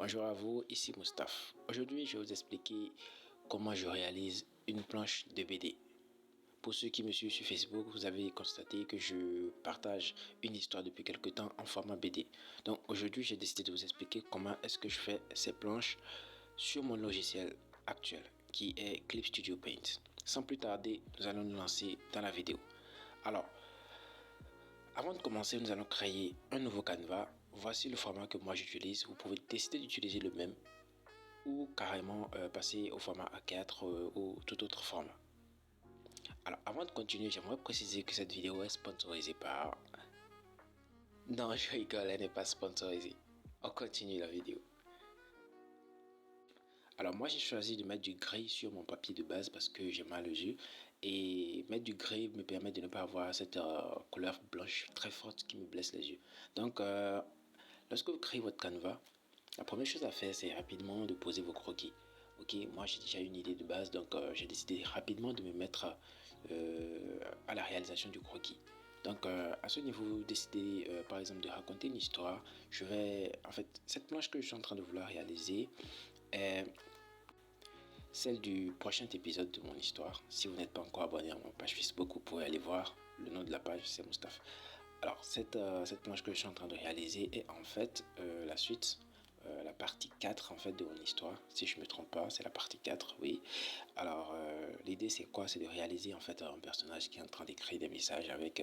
Bonjour à vous, ici Moustapha. Aujourd'hui, je vais vous expliquer comment je réalise une planche de BD. Pour ceux qui me suivent sur Facebook, vous avez constaté que je partage une histoire depuis quelques temps en format BD. Donc aujourd'hui, j'ai décidé de vous expliquer comment est-ce que je fais ces planches sur mon logiciel actuel qui est Clip Studio Paint. Sans plus tarder, nous allons nous lancer dans la vidéo. Alors, avant de commencer, nous allons créer un nouveau canevas. Voici le format que moi j'utilise. Vous pouvez décider d'utiliser le même ou carrément passer au format A4 ou tout autre format. Alors avant de continuer, j'aimerais préciser que cette vidéo est sponsorisée par... Non, je rigole, elle n'est pas sponsorisée. On continue la vidéo. Alors moi j'ai choisi de mettre du gris sur mon papier de base parce que j'ai mal aux yeux. Et mettre du gris me permet de ne pas avoir cette couleur blanche très forte qui me blesse les yeux. Donc lorsque vous créez votre canevas, la première chose à faire c'est rapidement de poser vos croquis. Ok, moi j'ai déjà une idée de base, donc j'ai décidé rapidement de me mettre à la réalisation du croquis. Donc à ce niveau, vous décidez par exemple de raconter une histoire. En fait, cette planche que je suis en train de vouloir réaliser est celle du prochain épisode de mon histoire. Si vous n'êtes pas encore abonné à ma page Facebook, vous pouvez aller voir. Le nom de la page, c'est Moustapha. Alors, cette planche que je suis en train de réaliser est en fait la suite, la partie 4 en fait de mon histoire. Si je ne me trompe pas, c'est la partie 4, oui. Alors, l'idée c'est quoi? C'est de réaliser en fait un personnage qui est en train d'écrire des messages avec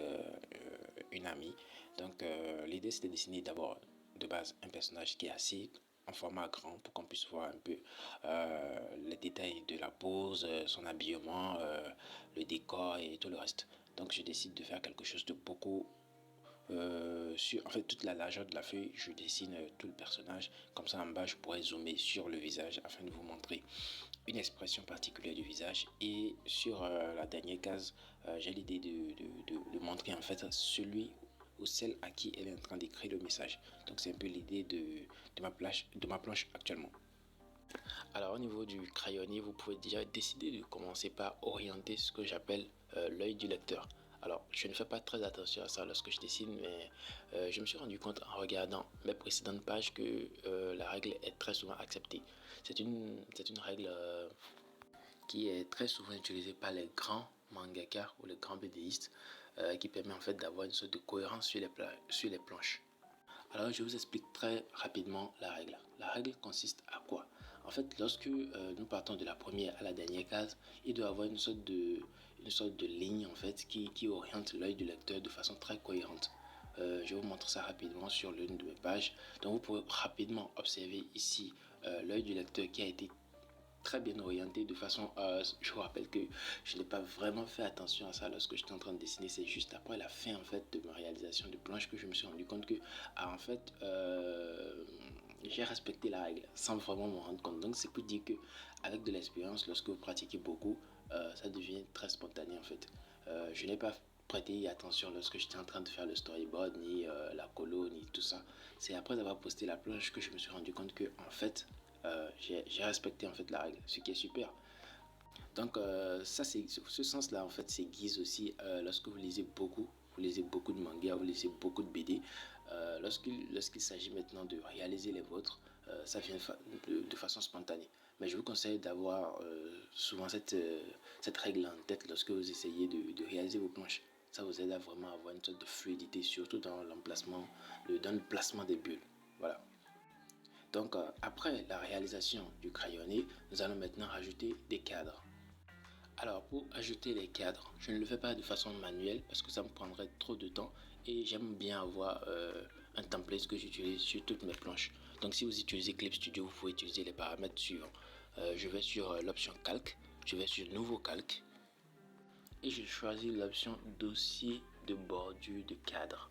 une amie. Donc, l'idée c'est de dessiner d'abord de base un personnage qui est assis en format grand pour qu'on puisse voir un peu les détails de la pose, son habillement, le décor et tout le reste. Donc je décide de faire quelque chose de beaucoup sur en fait toute la largeur de la feuille. Je dessine tout le personnage, comme ça en bas je pourrais zoomer sur le visage afin de vous montrer une expression particulière du visage. Et sur la dernière case, j'ai l'idée de montrer en fait celui ou celle à qui elle est en train d'écrire le message. Donc c'est un peu l'idée de ma planche actuellement. Alors au niveau du crayonné, vous pouvez déjà décider de commencer par orienter ce que j'appelle l'œil du lecteur. Alors je ne fais pas très attention à ça lorsque je dessine, mais je me suis rendu compte en regardant mes précédentes pages que la règle est très souvent acceptée. C'est une règle qui est très souvent utilisée par les grands mangaka ou les grands BDistes qui permet en fait d'avoir une sorte de cohérence sur les planches. Alors je vous explique très rapidement la règle. La règle consiste à quoi? En fait, lorsque nous partons de la première à la dernière case, il doit y avoir une sorte de ligne en fait qui oriente l'œil du lecteur de façon très cohérente. Je vous montre ça rapidement sur l'une de mes pages. Donc vous pouvez rapidement observer ici l'œil du lecteur qui a été très bien orienté de façon je vous rappelle que je n'ai pas vraiment fait attention à ça lorsque j'étais en train de dessiner. C'est juste après la fin en fait de ma réalisation de planche que je me suis rendu compte que en fait j'ai respecté la règle sans vraiment m'en rendre compte. Donc c'est pour dire que avec de l'expérience, lorsque vous pratiquez beaucoup, ça devient très spontané en fait. Je n'ai pas prêté attention lorsque j'étais en train de faire le storyboard, ni la colo, ni tout ça. C'est après avoir posté la planche que je me suis rendu compte que en fait j'ai respecté en fait la règle, ce qui est super. Donc ça c'est ce sens là en fait c'est guise aussi lorsque vous lisez beaucoup de mangas, vous lisez beaucoup de BD, lorsqu'il s'agit maintenant de réaliser les vôtres, ça vient de façon spontanée. Mais je vous conseille d'avoir souvent cette règle en tête lorsque vous essayez de réaliser vos planches. Ça vous aide à vraiment avoir une sorte de fluidité, surtout dans l'emplacement, dans le placement des bulles. Voilà. Donc après la réalisation du crayonné, nous allons maintenant rajouter des cadres. Alors pour ajouter les cadres, je ne le fais pas de façon manuelle parce que ça me prendrait trop de temps et j'aime bien avoir un template que j'utilise sur toutes mes planches. Donc si vous utilisez Clip Studio, vous pouvez utiliser les paramètres suivants. Je vais sur l'option calque, je vais sur nouveau calque et je choisis l'option dossier de bordure de cadre.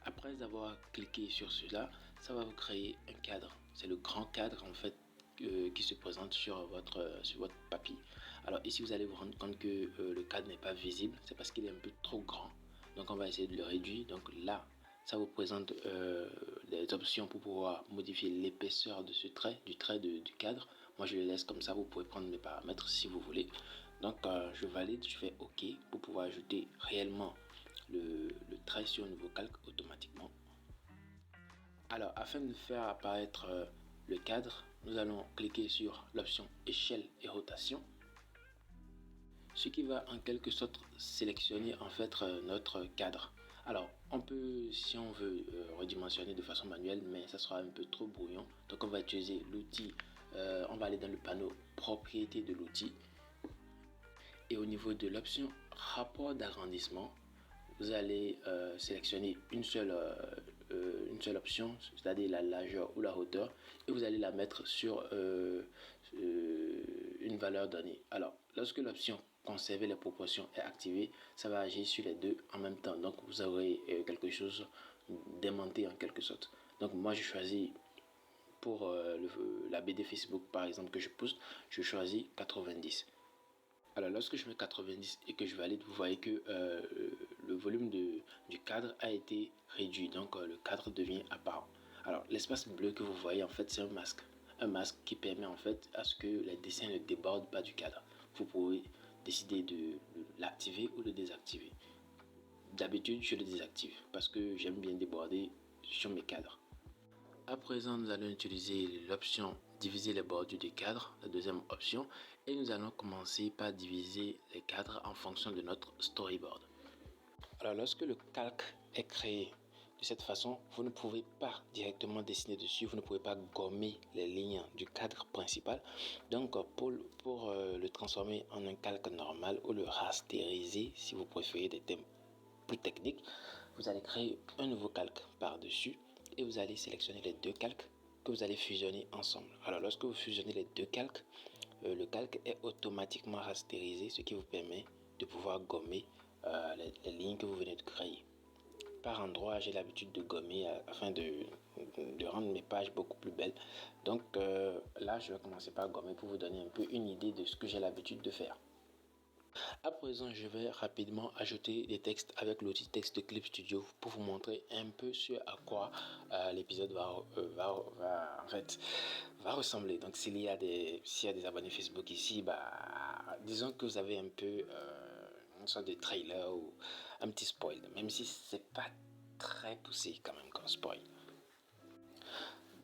Après avoir cliqué sur cela, ça va vous créer un cadre. C'est le grand cadre en fait qui se présente sur votre papier. Alors ici vous allez vous rendre compte que le cadre n'est pas visible, c'est parce qu'il est un peu trop grand. Donc on va essayer de le réduire. Donc là, ça vous présente des options pour pouvoir modifier l'épaisseur de ce trait, du cadre. Moi je le laisse comme ça, vous pouvez prendre mes paramètres si vous voulez. Donc je valide, je fais OK pour pouvoir ajouter réellement le trait sur un nouveau calque automatiquement. Alors, afin de faire apparaître le cadre, nous allons cliquer sur l'option échelle et rotation, ce qui va en quelque sorte sélectionner en fait notre cadre. Alors, on peut, si on veut, redimensionner de façon manuelle, mais ça sera un peu trop brouillon. Donc, on va utiliser l'outil, on va aller dans le panneau propriétés de l'outil. Et au niveau de l'option rapport d'agrandissement, vous allez sélectionner une seule option, c'est-à-dire la largeur ou la hauteur, et vous allez la mettre sur une valeur donnée. Alors, lorsque l'option conserver les proportions est activée, ça va agir sur les deux en même temps. Donc, vous aurez quelque chose d'aimanté en quelque sorte. Donc, moi, je choisis pour la BD Facebook, par exemple, que je poste, je choisis 90. Alors, lorsque je mets 90 et que je valide, vous voyez que le volume du cadre a été réduit. Donc, le cadre devient apparent. Alors, l'espace bleu que vous voyez, en fait, c'est un masque. Un masque qui permet, en fait, à ce que les dessins ne débordent pas du cadre. Vous pouvez décider de l'activer ou de désactiver. D'habitude, je le désactive parce que j'aime bien déborder sur mes cadres. À présent, nous allons utiliser l'option diviser les bordures du cadre, la deuxième option, et nous allons commencer par diviser les cadres en fonction de notre storyboard. Alors, lorsque le calque est créé de cette façon, vous ne pouvez pas directement dessiner dessus, vous ne pouvez pas gommer les lignes du cadre principal. Donc, pour le transformer en un calque normal ou le rasteriser, si vous préférez des thèmes plus techniques, vous allez créer un nouveau calque par-dessus et vous allez sélectionner les deux calques que vous allez fusionner ensemble. Alors, lorsque vous fusionnez les deux calques, le calque est automatiquement rastérisé, ce qui vous permet de pouvoir gommer les lignes que vous venez de créer. Par endroit, j'ai l'habitude de gommer afin de rendre mes pages beaucoup plus belles. Donc là, je vais commencer par gommer pour vous donner un peu une idée de ce que j'ai l'habitude de faire. À présent, je vais rapidement ajouter des textes avec l'outil Texte de Clip Studio pour vous montrer un peu ce à quoi l'épisode va ressembler. Donc, s'il y a des abonnés Facebook ici, disons que vous avez un peu une sorte de trailer ou un petit spoil, même si c'est pas très poussé quand même comme spoil.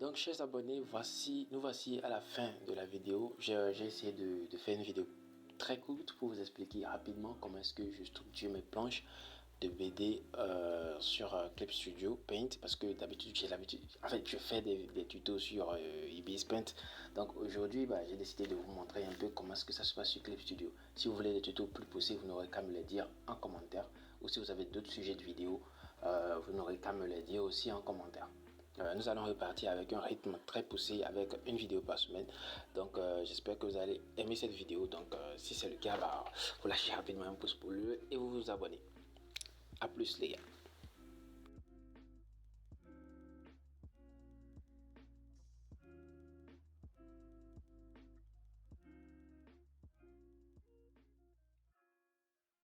Donc, chers abonnés, nous voici à la fin de la vidéo. J'ai essayé de faire une vidéo très courte pour vous expliquer rapidement comment est-ce que je structure mes planches de BD sur Clip Studio Paint, parce que d'habitude je fais des tutos sur Ibis Paint. Donc aujourd'hui j'ai décidé de vous montrer un peu comment est-ce que ça se passe sur Clip Studio. Si vous voulez des tutos plus poussés, vous n'aurez qu'à me les dire en commentaire, ou si vous avez d'autres sujets de vidéo, vous n'aurez qu'à me les dire aussi en commentaire. Nous allons repartir avec un rythme très poussé, avec une vidéo par semaine. Donc j'espère que vous allez aimer cette vidéo. Donc si c'est le cas, vous lâchez rapidement un pouce bleu et vous vous abonnez. A plus les gars.